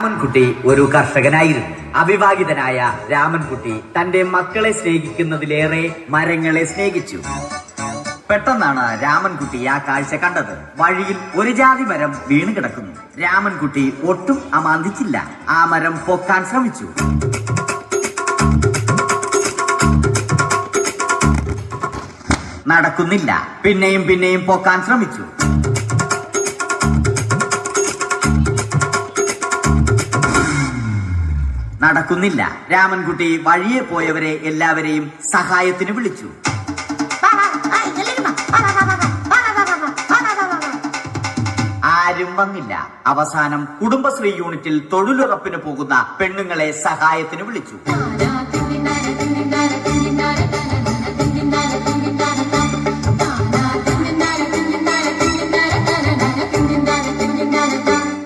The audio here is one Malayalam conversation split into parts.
രാമൻകുട്ടി ഒരു കർഷകനായിരുന്നു. അവിവാഹിതനായ രാമൻകുട്ടി തന്റെ മക്കളെ സ്നേഹിക്കുന്നതിലേറെ മരങ്ങളെ സ്നേഹിച്ചു. പെട്ടെന്നാണ് രാമൻകുട്ടി ആ കാഴ്ച കണ്ടത്. വഴിയിൽ ഒരു ജാതി മരം വീണ് കിടക്കുന്നു. രാമൻകുട്ടി ഒട്ടും അമാന്തിച്ചില്ല. ആ മരം പൊക്കാൻ ശ്രമിച്ചു. നടക്കുന്നില്ല. പിന്നെയും പിന്നെയും പൊക്കാൻ ശ്രമിച്ചു. നടക്കുന്നില്ല. രാമൻകുട്ടി വഴിയെ പോയവരെ എല്ലാവരെയും സഹായത്തിന് വിളിച്ചു. ആരും വന്നില്ല. അവസാനം കുടുംബശ്രീ യൂണിറ്റിൽ തൊഴിലുറപ്പിന് പോകുന്ന പെണ്ണുങ്ങളെ സഹായത്തിന് വിളിച്ചു.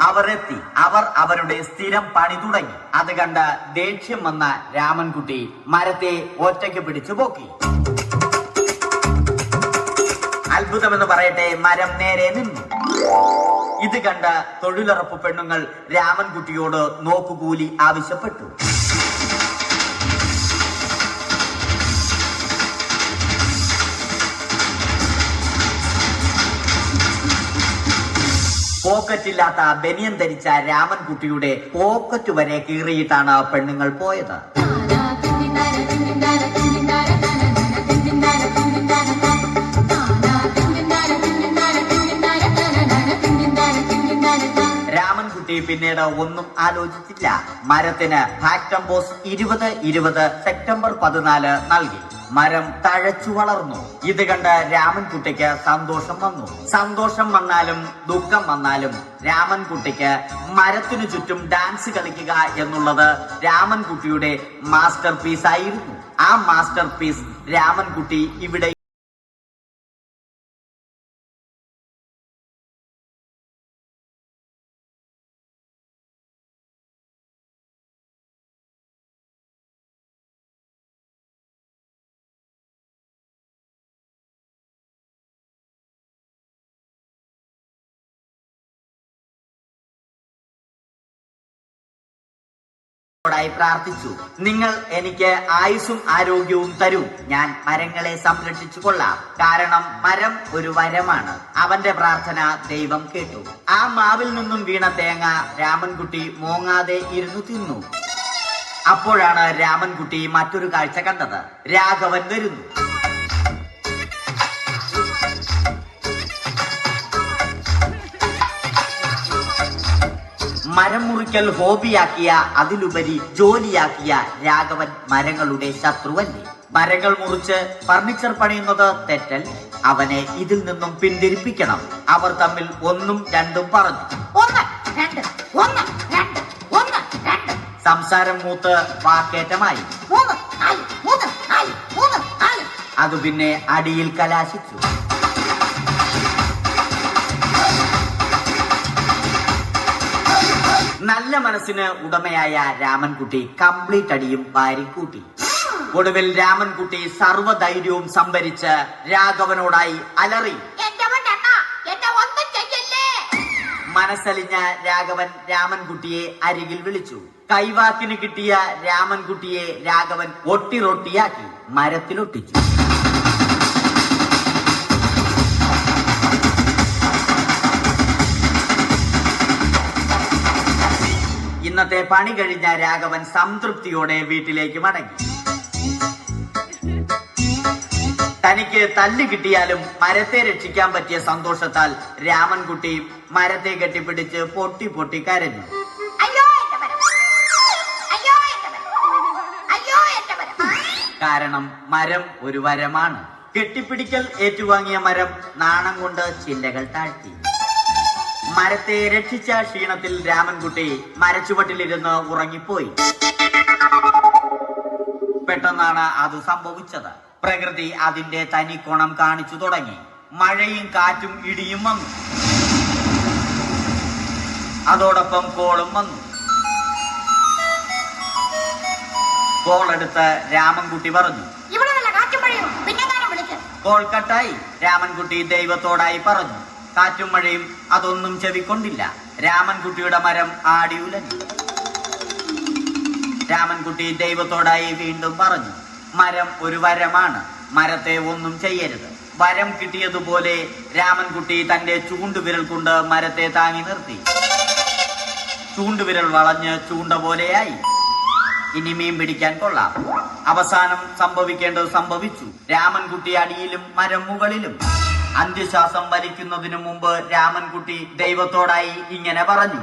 അവരെത്തി. അവർ അവരുടെ സ്ഥിരം പണി തുടങ്ങി. അത് കണ്ട ദേഷ്യം വന്ന രാമൻകുട്ടി മരത്തെ ഒറ്റയ്ക്ക് പിടിച്ചു പോക്കി. അത്ഭുതമെന്ന് പറയട്ടെ, മരം നേരെ നിന്നു. ഇത് കണ്ട തൊഴിലുറപ്പ് പെണ്ണുങ്ങൾ രാമൻകുട്ടിയോട് നോക്കുകൂലി ആവശ്യപ്പെട്ടു. പോക്കറ്റില്ലാത്ത ബനിയൻ ധരിച്ച രാമൻകുട്ടിയുടെ പോക്കറ്റ് വരെ കീറിയിട്ടാണ് പെണ്ണുങ്ങൾ പോയത്. രാമൻകുട്ടി പിന്നീട് ഒന്നും ആലോചിച്ചില്ല. മരത്തിന് ഫാക്ടംബോസ് 2020 സെപ്റ്റംബർ 14 നൽകി. മരം തഴച്ചു വളർന്നു. ഇത് കണ്ട് രാമൻകുട്ടിക്ക് സന്തോഷം വന്നു. സന്തോഷം വന്നാലും ദുഃഖം വന്നാലും രാമൻകുട്ടിക്ക് മരത്തിനു ചുറ്റും ഡാൻസ് കളിക്കുക എന്നുള്ളത് രാമൻകുട്ടിയുടെ മാസ്റ്റർ പീസ് ആയിരുന്നു. ആ മാസ്റ്റർ പീസ് രാമൻകുട്ടി ഇവിടെ പ്രാർത്ഥിച്ചു. നിങ്ങൾ എനിക്ക് ആയുസ്സും ആരോഗ്യവും തരൂ. ഞാൻ മരങ്ങളെ സംരക്ഷിച്ചു കൊള്ളാം. കാരണം മരം ഒരു വരമാണ്. അവന്റെ പ്രാർത്ഥന ദൈവം കേട്ടു. ആ മാവിൽ നിന്നും വീണ തേങ്ങ രാമൻകുട്ടി മോങ്ങാതെ ഇരുന്നു തിന്നു. അപ്പോഴാണ് രാമൻകുട്ടി മറ്റൊരു കാഴ്ച കണ്ടത്. രാഘവൻ വരുന്നു. മരം മുറിക്കൽ ഹോബിയാക്കിയ, അതിലുപരി ജോലിയാക്കിയ രാഘവൻ മരങ്ങളുടെ ശത്രുവല്ലേ? മരങ്ങൾ മുറിച്ച് ഫർണിച്ചർ പണിയുന്നത് തെറ്റല്ലേ? അവനെ ഇതിൽ നിന്നും പിന്തിരിപ്പിക്കണം. അവർ തമ്മിൽ ഒന്നും രണ്ടും പറഞ്ഞു. സംസാരം മൂത്ത് വാക്കേറ്റമായി. അത് പിന്നെ അടിയിൽ കലാശിച്ചു. നല്ല മനസ്സിന് ഉടമയായ രാമൻകുട്ടി കംപ്ലീറ്റ് അടിയും വാരിക്കൂട്ടി. ഒടുവിൽ രാമൻകുട്ടി സർവ്വധൈര്യവും സംഭരിച്ച് രാഘവനോടായി അലറി. മനസ്സലിഞ്ഞ രാഘവൻ രാമൻകുട്ടിയെ അരികിൽ വിളിച്ചു. കൈവാക്കിന് കിട്ടിയ രാമൻകുട്ടിയെ രാഘവൻ ഒട്ടിറൊട്ടിയാക്കി മരത്തിലൊട്ടിച്ചു. ഇന്നത്തെ പണി കഴിഞ്ഞ രാഘവൻ സംതൃപ്തിയോടെ വീട്ടിലേക്ക് മടങ്ങി. തനിക്ക് തല്ല് കിട്ടിയാലും മരത്തെ രക്ഷിക്കാൻ പറ്റിയ സന്തോഷത്താൽ രാമൻകുട്ടി മരത്തെ കെട്ടിപ്പിടിച്ച് പൊട്ടി പൊട്ടി കരഞ്ഞു. കാരണം മരം ഒരു വരമാണ്. കെട്ടിപ്പിടിക്കൽ ഏറ്റുവാങ്ങിയ മരം നാണം കൊണ്ട് ചില്ലകൾ താഴ്ത്തി. മരത്തെ രക്ഷിച്ച ക്ഷീണത്തിൽ രാമൻകുട്ടി മരച്ചുവട്ടിലിരുന്ന് ഉറങ്ങിപ്പോയി. പെട്ടെന്നാണ് അത് സംഭവിച്ചത്. പ്രകൃതി അതിന്റെ തനിക്കോണം കാണിച്ചു തുടങ്ങി. മഴയും കാറ്റും ഇടിയും വന്നു. അതോടൊപ്പം കോളും വന്നു. കോളെടുത്ത് രാമൻകുട്ടി പറഞ്ഞു. കോൾ കട്ടായി. രാമൻകുട്ടി ദൈവത്തോടായി പറഞ്ഞു. കാറ്റും മഴയും അതൊന്നും ചെവിക്കൊണ്ടില്ല. രാമൻകുട്ടിയുടെ മരം ആടി ഉലഞ്ഞു. രാമൻകുട്ടി ദൈവത്തോടായി വീണ്ടും പറഞ്ഞു, മരം ഒരു വരമാണ്, മരത്തെ ഒന്നും ചെയ്യരുത്. വരം കിട്ടിയതുപോലെ രാമൻകുട്ടി തന്റെ ചൂണ്ടുവിരൽ കൊണ്ട് മരത്തെ താങ്ങി നിർത്തി. ചൂണ്ടുവിരൽ വളഞ്ഞ് ചൂണ്ട പോലെയായി. ഇനി മീൻ പിടിക്കാൻ കൊള്ളാം. അവസാനം സംഭവിക്കേണ്ടത് സംഭവിച്ചു. രാമൻകുട്ടി അടിയിലും മരം മുകളിലും. അന്ത്യശ്വാസം വലിക്കുന്നതിനു മുമ്പ് രാമൻകുട്ടി ദൈവത്തോടായി ഇങ്ങനെ പറഞ്ഞു,